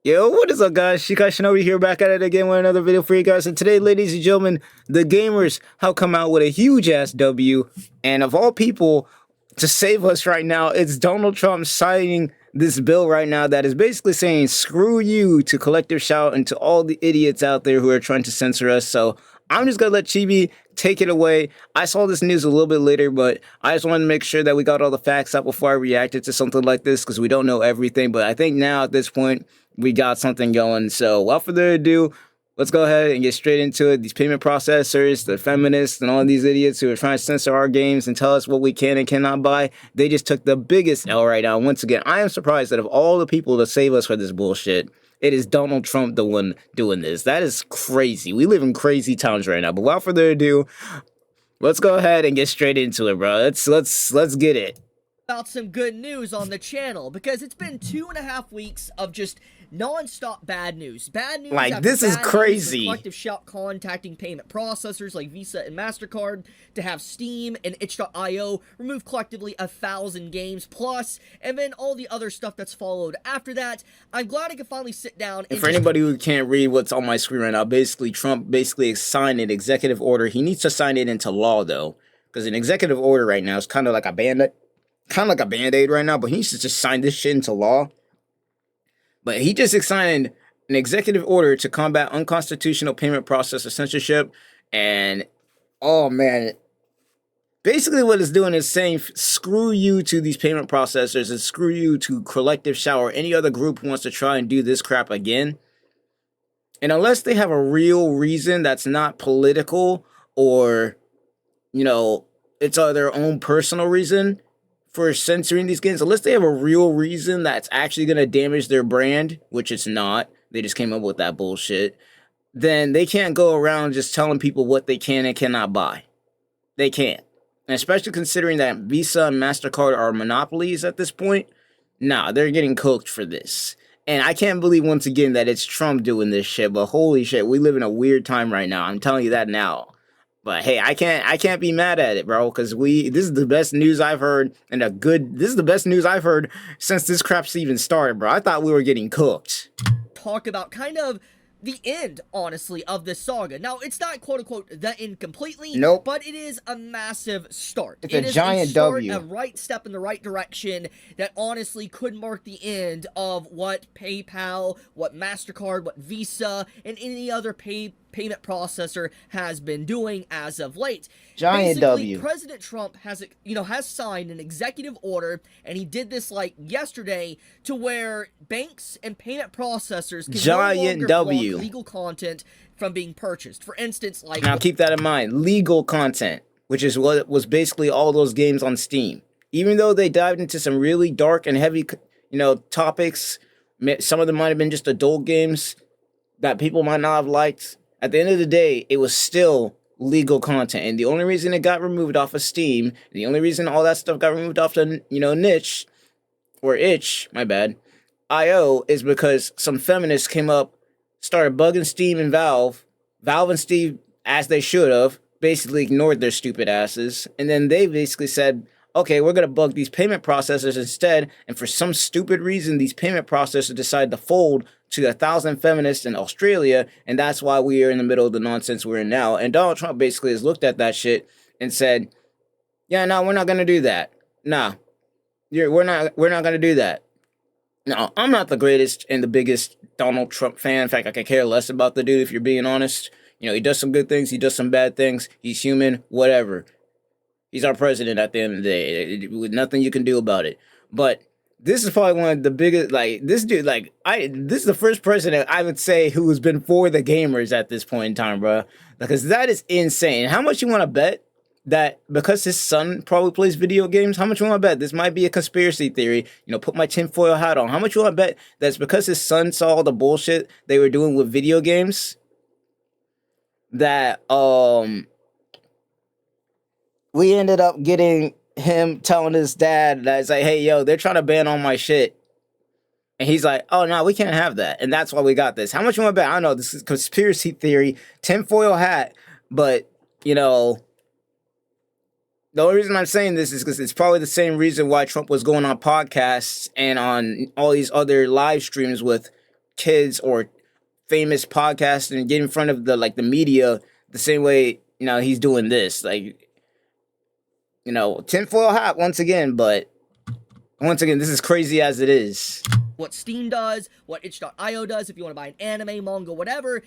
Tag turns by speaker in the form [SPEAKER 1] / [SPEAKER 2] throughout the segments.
[SPEAKER 1] Yo, what is up, guys? Shinobi here, back at it again with another video for you guys. And today, ladies and gentlemen, the gamers have come out with a huge ass W. And of all people, to save us right now, it's Donald Trump signing this bill right now that is basically saying screw you to Collective Shout and to all the idiots out there who are trying to censor us. So I'm just gonna let Chibi take it away. I saw this news a little bit later, but I just wanted to make sure that we got all the facts out before I reacted to something like this, because we don't know everything. But I think now at this point, we got something going. So without further ado, let's go ahead and get straight into it. These payment processors, the feminists, and all these idiots who are trying to censor our games and tell us what we can and cannot buy, they just took the biggest L right now. Once again, I am surprised that of all the people to save us for this bullshit, it is Donald Trump the one doing this. That is crazy. We live in crazy times right now. But without further ado, let's go ahead and get straight into it, bro. Let's get it.
[SPEAKER 2] About some good news on the channel, because it's been 2.5 weeks of just non-stop bad news. Bad news.
[SPEAKER 1] Like, this is crazy.
[SPEAKER 2] Collective Shout contacting payment processors like Visa and MasterCard to have Steam and itch.io remove collectively 1,000 games plus, and then all the other stuff that's followed after that. I'm glad I could finally sit down and
[SPEAKER 1] for anybody who can't read what's on my screen right now, basically Trump signed an executive order. He needs to sign it into law though, because an executive order right now is kind of like a band-aid right now, but he needs to just sign this shit into law. But he just signed an executive order to combat unconstitutional payment processor censorship. And, oh man, basically what it's doing is saying screw you to these payment processors and screw you to Collective Shout or any other group who wants to try and do this crap again. And unless they have a real reason that's not political or, you know, it's their own personal reason for censoring these games, unless they have a real reason that's actually going to damage their brand, which it's not, they just came up with that bullshit, then they can't go around just telling people what they can and cannot buy. They can't. And especially considering that Visa and MasterCard are monopolies at this point, nah, they're getting cooked for this. And I can't believe once again that it's Trump doing this shit, but holy shit, we live in a weird time right now. I'm telling you that now. But hey, I can't be mad at it, bro, because this is the best news I've heard, and this is the best news I've heard since this crap's even started, bro. I thought we were getting cooked.
[SPEAKER 2] Talk about kind of the end, honestly, of this saga. Now, it's not quote-unquote the end completely,
[SPEAKER 1] nope,
[SPEAKER 2] but it is a massive start.
[SPEAKER 1] It's a giant W.
[SPEAKER 2] A right step in the right direction that honestly could mark the end of what PayPal, what MasterCard, what Visa, and any other payment processor has been doing as of late.
[SPEAKER 1] Giant
[SPEAKER 2] Basically,
[SPEAKER 1] W.
[SPEAKER 2] President Trump has signed an executive order, and he did this like yesterday, to where banks and payment processors can
[SPEAKER 1] giant
[SPEAKER 2] no longer block legal content from being purchased. For instance, like,
[SPEAKER 1] now keep that in mind, legal content, which is what was basically all those games on Steam. Even though they dived into some really dark and heavy, topics, some of them might have been just adult games that people might not have liked. At the end of the day, it was still legal content. And the only reason it got removed off of Steam, the only reason all that stuff got removed off the, niche, or itch, my bad, IO, is because some feminists came up, started bugging Steam and Valve and Steve, as they should have, basically ignored their stupid asses. And then they basically said, okay, we're going to bug these payment processors instead. And for some stupid reason, these payment processors decided to fold to 1,000 feminists in Australia, and that's why we are in the middle of the nonsense we're in now. And Donald Trump basically has looked at that shit and said, yeah, no, we're not going to do that. Nah, we're not going to do that. No, I'm not the greatest and the biggest Donald Trump fan. In fact, I could care less about the dude, if you're being honest. He does some good things, he does some bad things, he's human, whatever. He's our president at the end of the day, with nothing you can do about it. But this is probably one of the biggest, this dude, this is the first president I would say who has been for the gamers at this point in time, bro. Because that is insane. How much you want to bet that because his son probably plays video games, how much you want to bet? This might be a conspiracy theory, put my tinfoil hat on. How much you want to bet that's because his son saw all the bullshit they were doing with video games that, we ended up getting him telling his dad that it's like, hey, yo, they're trying to ban all my shit. And he's like, oh, no, we can't have that. And that's why we got this. How much you want to bet? I don't know. This is conspiracy theory, tinfoil hat. But, the only reason I'm saying this is because it's probably the same reason why Trump was going on podcasts and on all these other live streams with kids or famous podcasts and get in front of the media the same way, he's doing this. Like, tinfoil hat once again, but once again, this is crazy as it is.
[SPEAKER 2] What Steam does, what itch.io does, if you want to buy an anime, manga, whatever,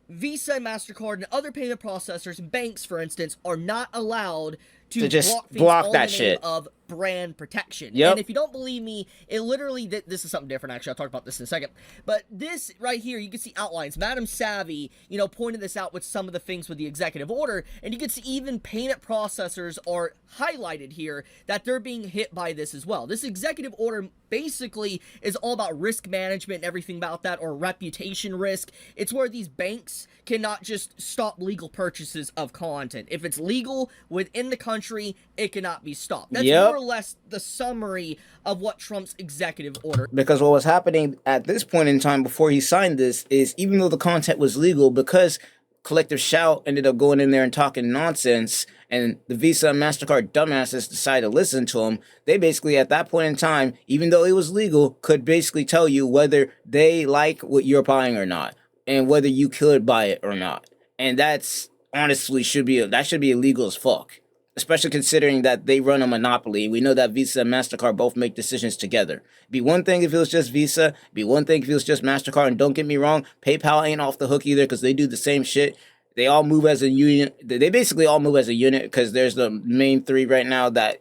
[SPEAKER 2] Visa and MasterCard and other payment processors and banks, for instance, are not allowed to
[SPEAKER 1] just
[SPEAKER 2] block
[SPEAKER 1] that
[SPEAKER 2] the
[SPEAKER 1] shit
[SPEAKER 2] of brand protection.
[SPEAKER 1] Yep.
[SPEAKER 2] And if you don't believe me, it literally, this is something different, actually. I'll talk about this in a second. But this right here, you can see outlines. Madam Savvy, pointed this out with some of the things with the executive order, and you can see even payment processors are highlighted here that they're being hit by this as well. This executive order basically is all about risk management and everything about that, or reputation risk. It's where these banks cannot just stop legal purchases of content. If it's legal within the country, it cannot be stopped. That's more or less the summary of what Trump's executive order.
[SPEAKER 1] Because what was happening at this point in time before he signed this is, even though the content was legal, because Collective Shout ended up going in there and talking nonsense, and the Visa and MasterCard dumbasses decided to listen to him, they basically at that point in time, even though it was legal, could basically tell you whether they like what you're buying or not, and whether you could buy it or not. And that's honestly should be illegal as fuck. Especially considering that they run a monopoly. We know that Visa and MasterCard both make decisions together. It'd be one thing if it was just Visa. It'd be one thing if it was just MasterCard. And don't get me wrong, PayPal ain't off the hook either, because they do the same shit. They all move as a union. They basically all move as a unit, because there's the main three right now that,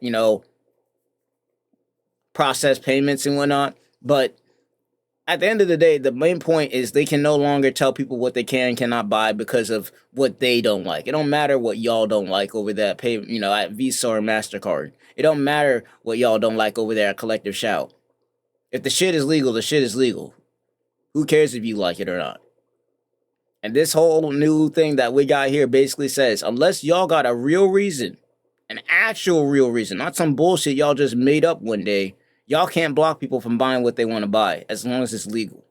[SPEAKER 1] process payments and whatnot. But at the end of the day, the main point is they can no longer tell people what they can and cannot buy because of what they don't like. It don't matter what y'all don't like over there at at Visa or MasterCard. It don't matter what y'all don't like over there at Collective Shout. If the shit is legal, the shit is legal. Who cares if you like it or not? And this whole new thing that we got here basically says, unless y'all got a real reason, an actual real reason, not some bullshit y'all just made up one day, y'all can't block people from buying what they want to buy, as long as it's legal.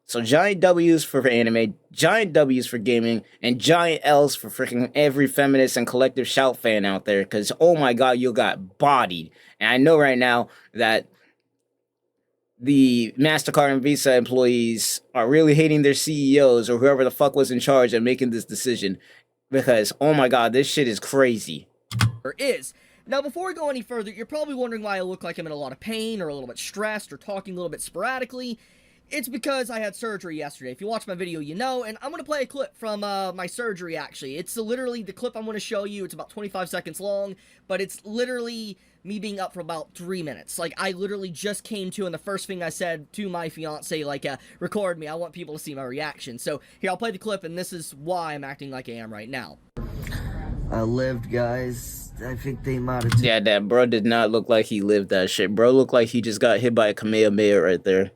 [SPEAKER 1] So giant W's for anime, giant W's for gaming, and giant L's for freaking every feminist and Collective Shout fan out there, because, oh my god, you got bodied. And I know right now that the MasterCard and Visa employees are really hating their CEOs or whoever the fuck was in charge of making this decision, because, oh my god, this shit is crazy.
[SPEAKER 2] Now, before we go any further, you're probably wondering why I look like I'm in a lot of pain, or a little bit stressed, or talking a little bit sporadically. It's because I had surgery yesterday. If you watch my video, you know, and I'm going to play a clip from my surgery, actually. It's literally the clip I'm going to show you. It's about 25 seconds long, but it's literally me being up for about 3 minutes. Like, I literally just came to, and the first thing I said to my fiance, like, record me. I want people to see my reaction. So, here, I'll play the clip, and this is why I'm acting like I am right now.
[SPEAKER 3] I lived, guys. I think they might have...
[SPEAKER 1] Yeah, that bro did not look like he lived that shit. Bro looked like he just got hit by a Kamehameha right there.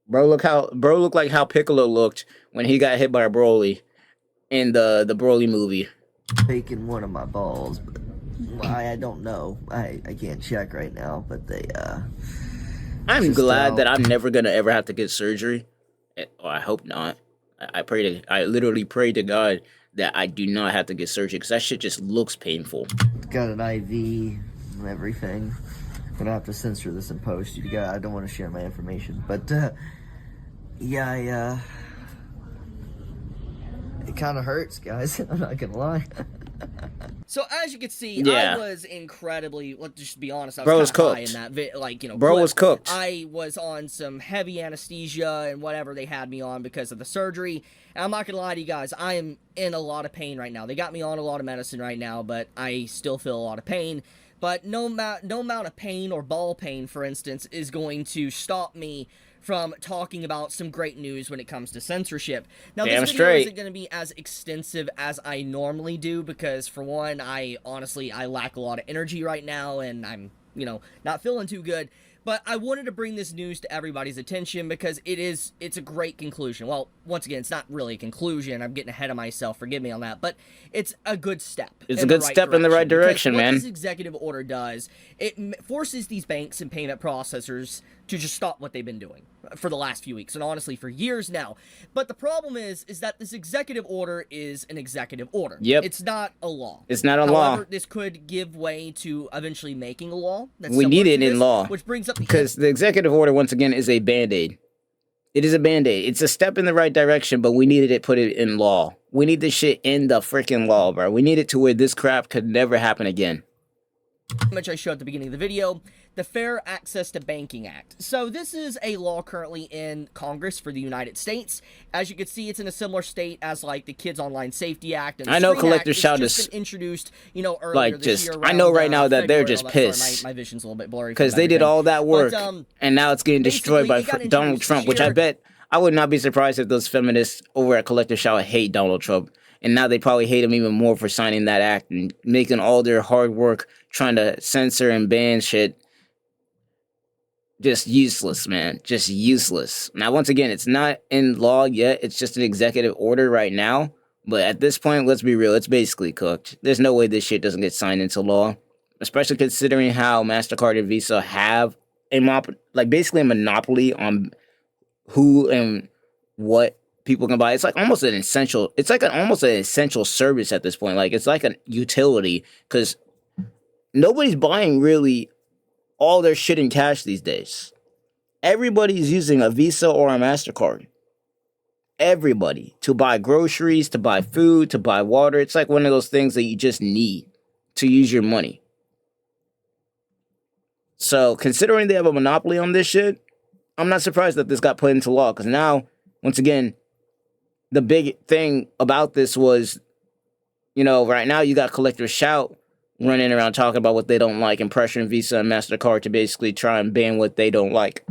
[SPEAKER 1] Bro looked like how Piccolo looked when he got hit by a Broly in the Broly movie.
[SPEAKER 3] Taking one of my balls, but I don't know. I can't check right now, but they
[SPEAKER 1] I'm glad that I'm never gonna ever have to get surgery. Or I hope not. I literally pray to God that I do not have to get surgery, because that shit just looks painful.
[SPEAKER 3] Got an IV and everything. Gonna have to censor this in post. I don't want to share my information, but yeah, it kind of hurts, guys. I'm not gonna lie.
[SPEAKER 2] So as you can see,
[SPEAKER 1] yeah.
[SPEAKER 2] I was incredibly, let's just be honest, I
[SPEAKER 1] bro
[SPEAKER 2] was
[SPEAKER 1] cooked.
[SPEAKER 2] high in that
[SPEAKER 1] bro
[SPEAKER 2] clip.
[SPEAKER 1] was cooked.
[SPEAKER 2] I was on some heavy anesthesia and whatever they had me on because of the surgery. And I'm not gonna lie to you guys, I am in a lot of pain right now. They got me on a lot of medicine right now, but I still feel a lot of pain. But no amount of pain or ball pain, for instance, is going to stop me from talking about some great news when it comes to censorship. Now, this video isn't going to be as extensive as I normally do, because for one, I lack a lot of energy right now, and I'm, not feeling too good. But I wanted to bring this news to everybody's attention because it's a great conclusion. Well, once again, it's not really a conclusion. I'm getting ahead of myself. Forgive me on that. But it's a good step.
[SPEAKER 1] It's a good step in the right direction, man.
[SPEAKER 2] What this executive order does, it forces these banks and payment processors to just stop what they've been doing for the last few weeks, and honestly for years now. But the problem is that this executive order is an executive order.
[SPEAKER 1] Yep.
[SPEAKER 2] It's not a law.
[SPEAKER 1] It's not a law.
[SPEAKER 2] However, this could give way to eventually making a law.
[SPEAKER 1] We need it in law.
[SPEAKER 2] Which brings up
[SPEAKER 1] because the executive order, once again, is a Band-Aid. It is a band-aid. It's a step in the right direction, but we needed it put it in law. We need this shit in the freaking law, bro. We need it to where this crap could never happen again.
[SPEAKER 2] Which I showed at the beginning of the video, the Fair Access to Banking Act. So this is a law currently in Congress for the United States. As you can see, it's in a similar state as like the Kids Online Safety Act and the
[SPEAKER 1] I know
[SPEAKER 2] Screen
[SPEAKER 1] Collective
[SPEAKER 2] Act.
[SPEAKER 1] Shout
[SPEAKER 2] It's
[SPEAKER 1] is
[SPEAKER 2] just been introduced, you know, earlier
[SPEAKER 1] like
[SPEAKER 2] this
[SPEAKER 1] just
[SPEAKER 2] year.
[SPEAKER 1] I know
[SPEAKER 2] around,
[SPEAKER 1] right now that they're
[SPEAKER 2] February,
[SPEAKER 1] just
[SPEAKER 2] all that. Sorry, pissed my vision's a little bit blurry
[SPEAKER 1] because they did all that work and now it's getting destroyed by
[SPEAKER 2] Basically, it got
[SPEAKER 1] Donald
[SPEAKER 2] introduced
[SPEAKER 1] Trump,
[SPEAKER 2] this
[SPEAKER 1] which I
[SPEAKER 2] year.
[SPEAKER 1] bet I would not be surprised if those feminists over at Collective Shout hate Donald Trump. And now they probably hate him even more for signing that act and making all their hard work trying to censor and ban shit just useless, man. Just useless. Now, once again, it's not in law yet. It's just an executive order right now. But at this point, let's be real. It's basically cooked. There's no way this shit doesn't get signed into law. Especially considering how MasterCard and Visa have basically a monopoly on who and what people can buy. It's like almost an essential. It's like almost an essential service at this point. Like it's like a utility because nobody's buying really all their shit in cash these days. Everybody's using a Visa or a MasterCard. Everybody. To buy groceries, to buy food, to buy water. It's like one of those things that you just need to use your money. So, considering they have a monopoly on this shit, I'm not surprised that this got put into law. Because now, once again, the big thing about this was, you know, right now you got Collective Shout running around talking about what they don't like and pressuring Visa and MasterCard to basically try and ban what they don't like.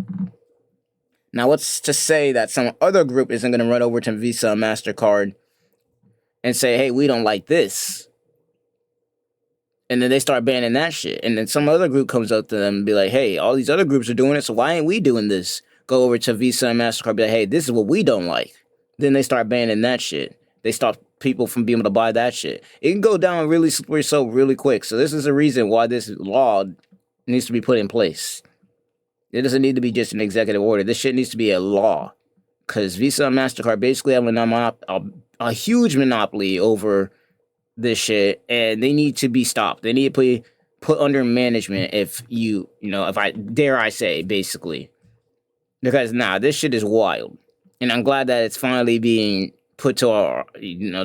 [SPEAKER 1] Now, what's to say that some other group isn't going to run over to Visa and MasterCard and say, hey, we don't like this. And then they start banning that shit. And then some other group comes up to them and be like, hey, all these other groups are doing it, so why ain't we doing this? Go over to Visa and MasterCard and be like, hey, this is what we don't like. Then they start banning that shit. They stop people from being able to buy that shit. It can go down really slippery slope really quick. So this is the reason why this law needs to be put in place. It doesn't need to be just an executive order. This shit needs to be a law. Because Visa and MasterCard basically have a huge monopoly over this shit. And they need to be stopped. They need to be put under management if I dare say, basically. Because this shit is wild. And I'm glad that it's finally being put to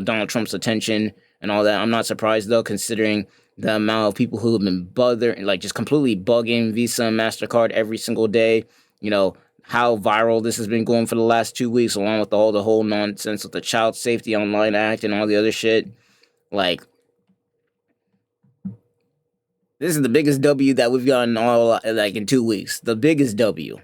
[SPEAKER 1] Donald Trump's attention and all that. I'm not surprised though, considering the amount of people who have been just completely bugging Visa and MasterCard every single day. You know, how viral this has been going for the last 2 weeks, along with all the whole nonsense with the Child Safety Online Act and all the other shit. Like, this is the biggest W that we've gotten in 2 weeks. The biggest W.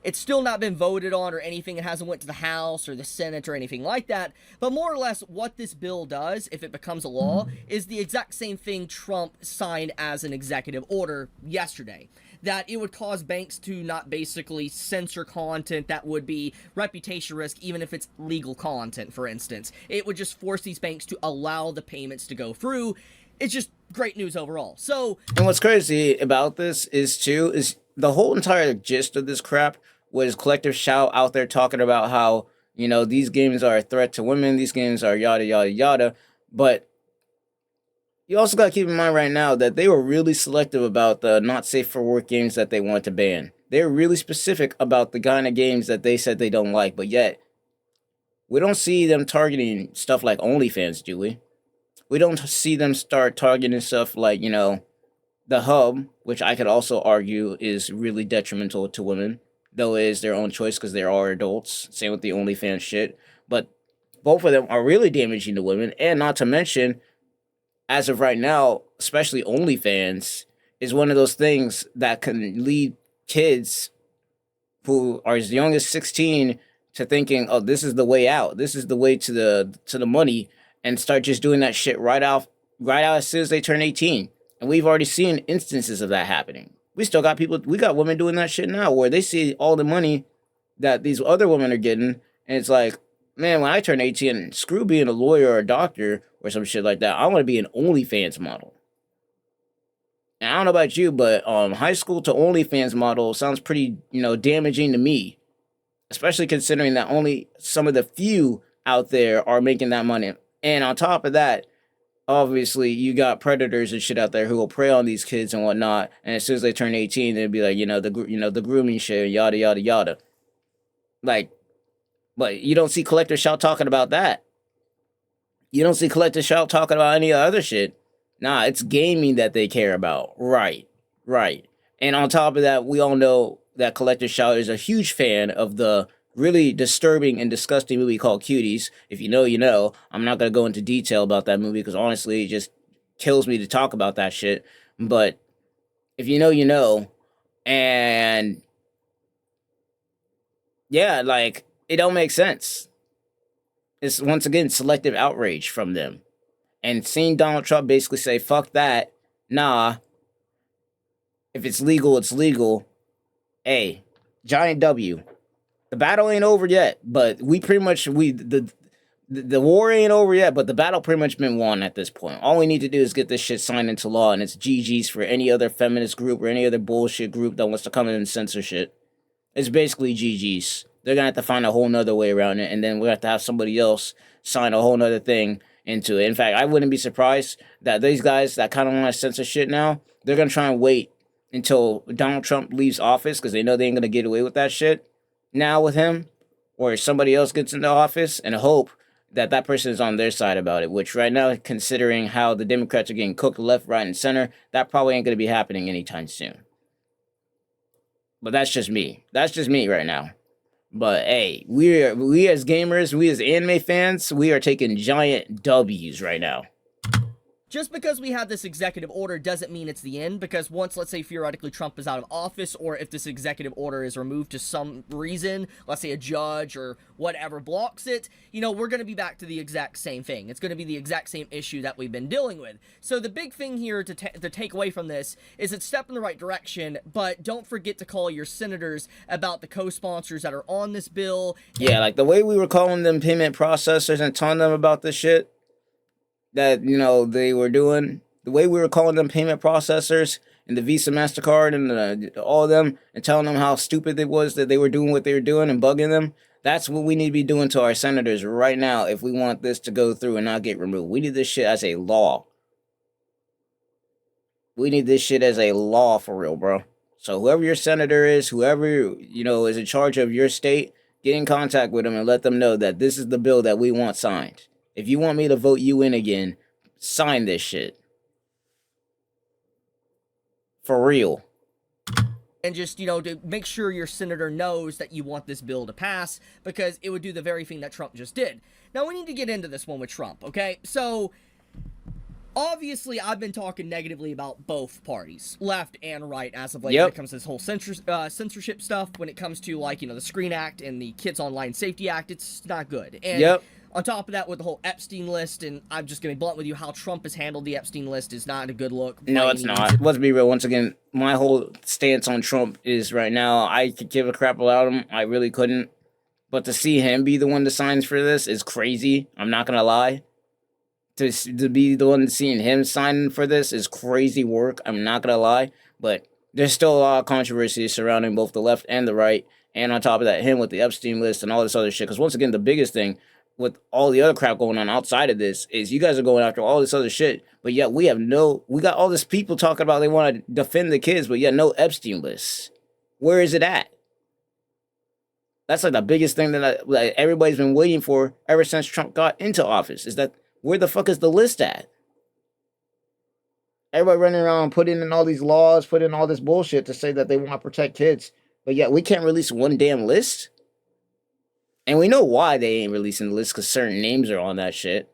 [SPEAKER 2] It's still not been voted on or anything. It hasn't went to the House or the Senate or anything like that. But more or less what this bill does, if it becomes a law, is the exact same thing Trump signed as an executive order yesterday. That it would cause banks to not basically censor content that would be reputation risk, even if it's legal content, for instance. It would just force these banks to allow the payments to go through. It's just great news overall. And
[SPEAKER 1] what's crazy about this is the whole entire gist of this crap was Collective Shout out there talking about how, these games are a threat to women, these games are yada, yada, yada. But you also got to keep in mind right now that they were really selective about the not safe for work games that they wanted to ban. They were really specific about the kind of games that they said they don't like, but yet we don't see them targeting stuff like OnlyFans, do we? We don't see them start targeting stuff like, the hub, which I could also argue is really detrimental to women, though it is their own choice because they are adults. Same with the OnlyFans shit. But both of them are really damaging to women. And not to mention, as of right now, especially OnlyFans is one of those things that can lead kids who are as young as 16 to thinking, oh, this is the way out. This is the way to the money, and start just doing that shit right out as soon as they turn 18. And we've already seen instances of that happening. We got women doing that shit now where they see all the money that these other women are getting. And it's like, man, when I turn 18, screw being a lawyer or a doctor or some shit like that. I want to be an OnlyFans model. And I don't know about you, but high school to OnlyFans model sounds pretty, damaging to me. Especially considering that only some of the few out there are making that money. And on top of that, obviously, you got predators and shit out there who will prey on these kids and whatnot. And as soon as they turn 18, they'll be like, the grooming shit, yada, yada, yada. Like, but you don't see Collector Shout talking about that. You don't see Collector Shout talking about any other shit. Nah, it's gaming that they care about. Right, right. And on top of that, we all know that Collector Shout is a huge fan of the really disturbing and disgusting movie called Cuties. If you know, you know. I'm not gonna go into detail about that movie because honestly, it just kills me to talk about that shit. But if you know, you know. And yeah, like, it don't make sense. It's once again selective outrage from them. And seeing Donald Trump basically say, fuck that, nah, if it's legal, it's legal. Hey, giant W. The battle ain't over yet, but we pretty much, the war ain't over yet, but the battle pretty much been won at this point. All we need to do is get this shit signed into law, and it's GG's for any other feminist group or any other bullshit group that wants to come in and censor shit. It's basically GG's. They're gonna have to find a whole nother way around it, and then we have to have somebody else sign a whole nother thing into it. In fact, I wouldn't be surprised that these guys that kind of want to censor shit now, they're gonna try and wait until Donald Trump leaves office because they know they ain't gonna get away with that shit now with him, or somebody else gets into office, and hope that that person is on their side about it. Which right now, considering how the Democrats are getting cooked left, right, and center, that probably ain't gonna be happening anytime soon. But that's just me. That's just me right now. But hey, we as gamers, we as anime fans, we are taking giant W's right now.
[SPEAKER 2] Just because we have this executive order doesn't mean it's the end, because once, let's say, theoretically Trump is out of office, or if this executive order is removed to some reason, let's say a judge or whatever blocks it, you know, we're going to be back to the exact same thing. It's going to be the exact same issue that we've been dealing with. So the big thing here to take away from this is it's a step in the right direction, but don't forget to call your senators about the co-sponsors that are on this bill.
[SPEAKER 1] Yeah, like the way we were calling them payment processors and telling them about this shit that, you know, they were doing, the way we were calling them payment processors and the Visa, MasterCard and all of them, and telling them how stupid it was that they were doing what they were doing and bugging them, that's what we need to be doing to our senators right now if we want this to go through and not get removed. We need this shit as a law. We need this shit as a law for real, bro. So whoever your senator is, whoever, you know, is in charge of your state, get in contact with them and let them know that this is the bill that we want signed. If you want me to vote you in again, sign this shit. For real.
[SPEAKER 2] And just, you know, to make sure your senator knows that you want this bill to pass, because it would do the very thing that Trump just did. Now, we need to get into this one with Trump, okay? So, obviously, I've been talking negatively about both parties, left and right, as of late, when it comes to this whole censorship stuff. When it comes to, like, you know, the Screen Act and the Kids Online Safety Act, it's not good. And on top of that, with the whole Epstein list, and I'm just going to be blunt with you, how Trump has handled the Epstein list is not a good look.
[SPEAKER 1] No, it's not. Let's be real. Once again, my whole stance on Trump is right now, I could give a crap about him. I really couldn't. But to see him be the one that signs for this is crazy. I'm not going to lie. To be the one seeing him signing for this is crazy work. I'm not going to lie. But there's still a lot of controversy surrounding both the left and the right. And on top of that, him with the Epstein list and all this other shit. Because once again, the biggest thing with all the other crap going on outside of this is you guys are going after all this other shit, but yet we got all this people talking about they want to defend the kids, but yet no Epstein list. Where is it at? That's like the biggest thing that everybody's been waiting for ever since Trump got into office, is that where the fuck is the list at? Everybody running around putting in all these laws, putting in all this bullshit to say that they want to protect kids, but yet we can't release one damn list? And we know why they ain't releasing the list, because certain names are on that shit.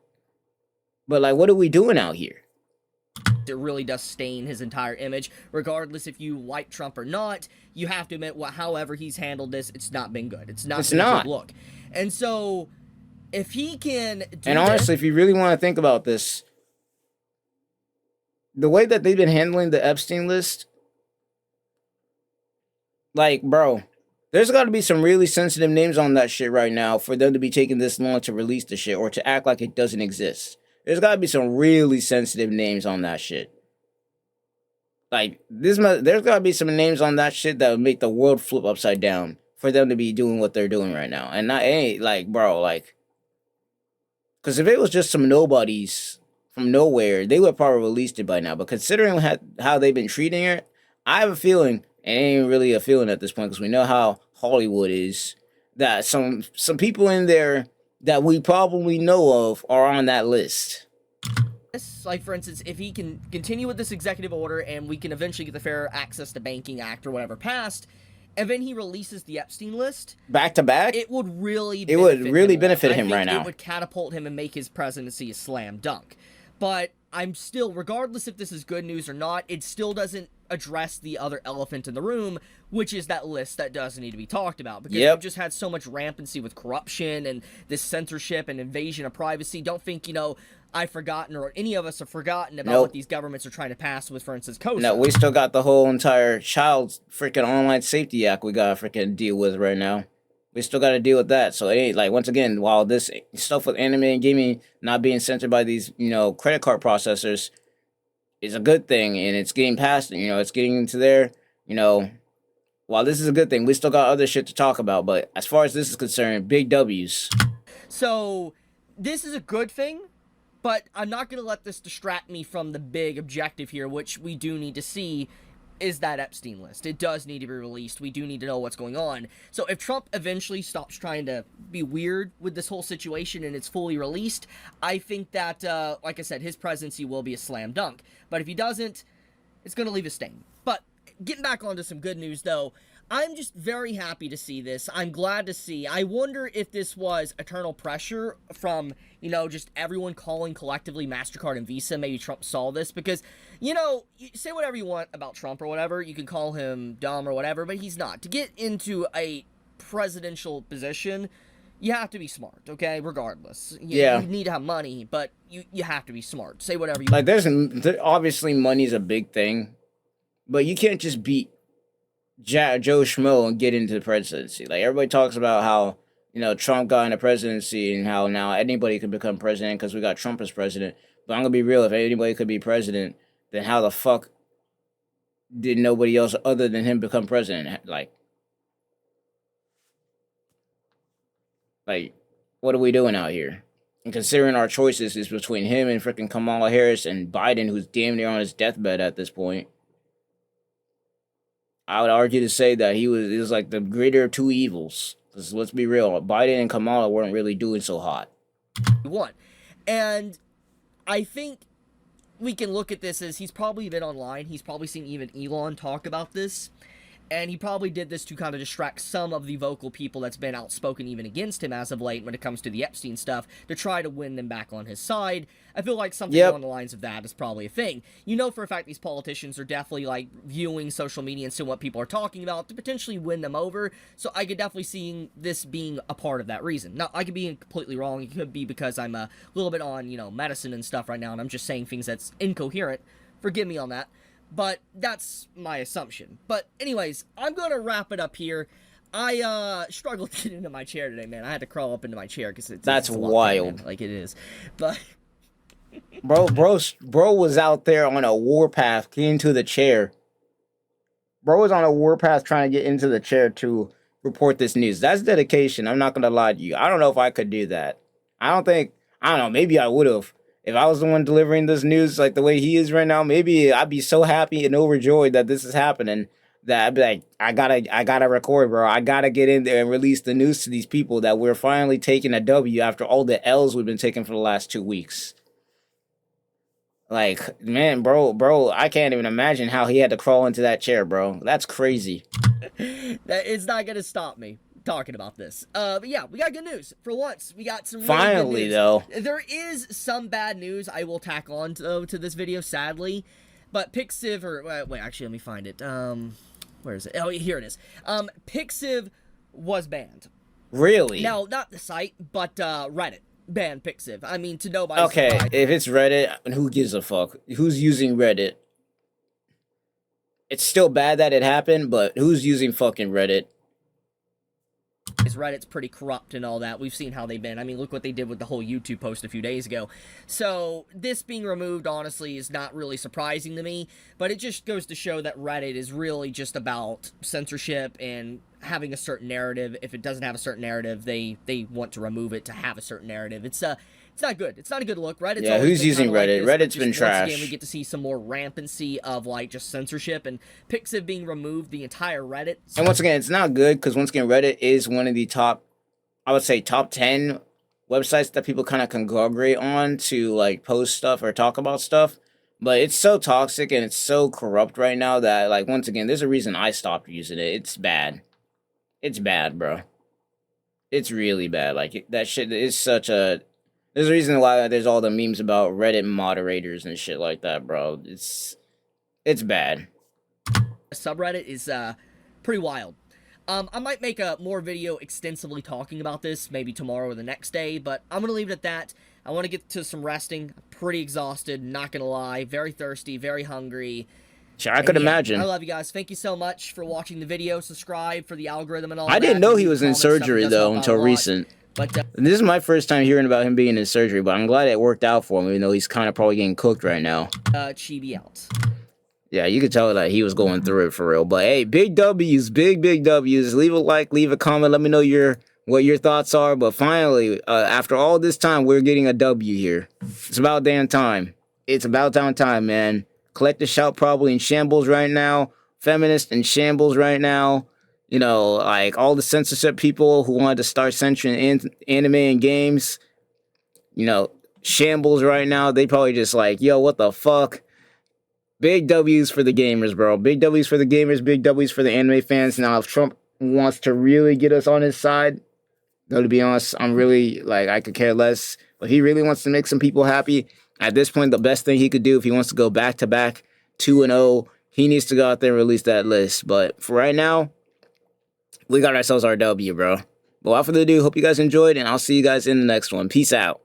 [SPEAKER 1] But, like, what are we doing out here?
[SPEAKER 2] It really does stain his entire image. Regardless if you like Trump or not, you have to admit, however he's handled this, it's not been good. It's not been a good look. And so, if he can do
[SPEAKER 1] And honestly, if you really want to think about this, the way that they've been handling the Epstein list, like, bro, there's got to be some really sensitive names on that shit right now for them to be taking this long to release the shit or to act like it doesn't exist. There's got to be some really sensitive names on that shit. Like, there's got to be some names on that shit that would make the world flip upside down for them to be doing what they're doing right now. And not, ain't like, bro, like, because if it was just some nobodies from nowhere, they would probably released it by now. But considering how they've been treating it, I have a feeling, and it ain't really a feeling at this point, because we know how Hollywood is. that some people in there that we probably know of are on that list.
[SPEAKER 2] Like, for instance, if he can continue with this executive order and we can eventually get the Fair Access to Banking Act or whatever passed, and then he releases the Epstein list
[SPEAKER 1] Back to back,
[SPEAKER 2] it would really
[SPEAKER 1] benefit him right now.
[SPEAKER 2] It would catapult him and make his presidency a slam dunk. But I'm still, regardless if this is good news or not, it still doesn't address the other elephant in the room, which is that list that does need to be talked about. Because we've just had so much rampancy with corruption and this censorship and invasion of privacy. Don't think, I've forgotten, or any of us have forgotten about what these governments are trying to pass with, for instance, COSA.
[SPEAKER 1] No, we still got the whole entire child freaking online safety act we gotta freaking deal with right now. We still gotta deal with that. So it ain't like, once again, while this stuff with anime and gaming not being censored by these, credit card processors is a good thing, and it's getting past, it's getting into there, while this is a good thing, we still got other shit to talk about. But as far as this is concerned, big W's.
[SPEAKER 2] So this is a good thing. But I'm not going to let this distract me from the big objective here, which we do need to see, is that Epstein list. It does need to be released. We do need to know what's going on. So if Trump eventually stops trying to be weird with this whole situation and it's fully released, I think that, like I said, his presidency will be a slam dunk. But if he doesn't, it's going to leave a stain. But getting back onto some good news, though, I'm just very happy to see this. I'm glad to see. I wonder if this was eternal pressure from, just everyone calling collectively MasterCard and Visa. Maybe Trump saw this because, you say whatever you want about Trump or whatever. You can call him dumb or whatever, but he's not. To get into a presidential position, you have to be smart, okay? Regardless. You need to have money, but you have to be smart. Say whatever you want.
[SPEAKER 1] Like, obviously money's a big thing, but you can't just beat Joe Schmo and get into the presidency. Like, everybody talks about how, Trump got in the presidency and how now anybody could become president because we got Trump as president. But I'm going to be real, if anybody could be president, then how the fuck did nobody else other than him become president? Like, what are we doing out here? And considering our choices is between him and freaking Kamala Harris and Biden, who's damn near on his deathbed at this point, I would argue to say that he was like the greater of two evils. Because let's be real, Biden and Kamala weren't really doing so hot.
[SPEAKER 2] And I think we can look at this as he's probably been online. He's probably seen even Elon talk about this. And he probably did this to kind of distract some of the vocal people that's been outspoken even against him as of late when it comes to the Epstein stuff, to try to win them back on his side. I feel like something along the lines of that is probably a thing. For a fact these politicians are definitely, viewing social media and seeing what people are talking about to potentially win them over. So I could definitely see this being a part of that reason. Now, I could be completely wrong. It could be because I'm a little bit on, medicine and stuff right now, and I'm just saying things that's incoherent. Forgive me on that. But that's my assumption. But anyways, I'm going to wrap it up here. I struggled to get into my chair today, man. I had to crawl up into my chair because
[SPEAKER 1] that's wild.
[SPEAKER 2] Like it is. But
[SPEAKER 1] bro was out there on a warpath getting to the chair. Bro was on a warpath trying to get into the chair to report this news. That's dedication. I'm not going to lie to you. I don't know if I could do that. I don't know, maybe I would have. If I was the one delivering this news like the way he is right now, maybe I'd be so happy and overjoyed that this is happening that I'd be like, I gotta record, bro. I gotta get in there and release the news to these people that we're finally taking a W after all the L's we've been taking for the last 2 weeks. Like, man, bro, I can't even imagine how he had to crawl into that chair, bro. That's crazy.
[SPEAKER 2] It's not gonna stop me talking about this. But yeah, we got good news. For once, we got some really
[SPEAKER 1] finally
[SPEAKER 2] good news.
[SPEAKER 1] Though.
[SPEAKER 2] There is some bad news I will tack on to this video, sadly. But Pixiv, wait, actually, let me find it. Where is it? Oh, here it is. Pixiv was banned.
[SPEAKER 1] Really?
[SPEAKER 2] Now, not the site, but Reddit banned Pixiv. I mean, to nobody.
[SPEAKER 1] Okay, if it's Reddit, who gives a fuck? Who's using Reddit? It's still bad that it happened, but who's using fucking Reddit?
[SPEAKER 2] Reddit's pretty corrupt and all that. We've seen how they've been. I mean, look what they did with the whole YouTube post a few days ago. So, this being removed, honestly, is not really surprising to me. But it just goes to show that Reddit is really just about censorship and having a certain narrative. If it doesn't have a certain narrative, they want to remove it to have a certain narrative. It's not good. It's not a good look, right?
[SPEAKER 1] Yeah, who's using Reddit? Reddit's been trash.
[SPEAKER 2] Once again, we get to see some more rampancy of, just censorship, and Pixiv being removed, the entire Reddit.
[SPEAKER 1] And once again, it's not good, because once again, Reddit is one of the top I would say top 10 websites that people kind of conglomerate on to like post stuff or talk about stuff. But it's so toxic and it's so corrupt right now that, like, once again, there's a reason I stopped using it. It's bad. It's bad, bro. It's really bad. Like, that shit is such a... There's a reason why there's all the memes about Reddit moderators and shit like that, bro. It's bad.
[SPEAKER 2] Subreddit is pretty wild. I might make a more video extensively talking about this, maybe tomorrow or the next day, but I'm going to leave it at that. I want to get to some resting. I'm pretty exhausted, not going to lie. Very thirsty, very hungry.
[SPEAKER 1] Sure, I could imagine.
[SPEAKER 2] I love you guys. Thank you so much for watching the video. Subscribe for the algorithm and all
[SPEAKER 1] I
[SPEAKER 2] that.
[SPEAKER 1] didn't know he was in surgery, though, until recent.
[SPEAKER 2] But
[SPEAKER 1] this is my first time hearing about him being in surgery, but I'm glad it worked out for him, even though he's kind of probably getting cooked right now.
[SPEAKER 2] Chibi out.
[SPEAKER 1] Yeah, you could tell that he was going through it for real. But hey, big W's, big W's. Leave a like, leave a comment. Let me know what your thoughts are. But finally, after all this time, we're getting a W here. It's about damn time. It's about damn time, man. Collective Shout probably in shambles right now. Feminist in shambles right now. You know, like all the censorship people who wanted to start censoring anime and games. You know, shambles right now. They probably just like, yo, what the fuck? Big W's for the gamers, bro. Big W's for the gamers. Big W's for the anime fans. Now, if Trump wants to really get us on his side, though, to be honest, I'm really, like, I could care less. But he really wants to make some people happy. At this point, the best thing he could do if he wants to go back-to-back 2-0, he needs to go out there and release that list. But for right now, we got ourselves our W, bro. But without further ado, hope you guys enjoyed, and I'll see you guys in the next one. Peace out.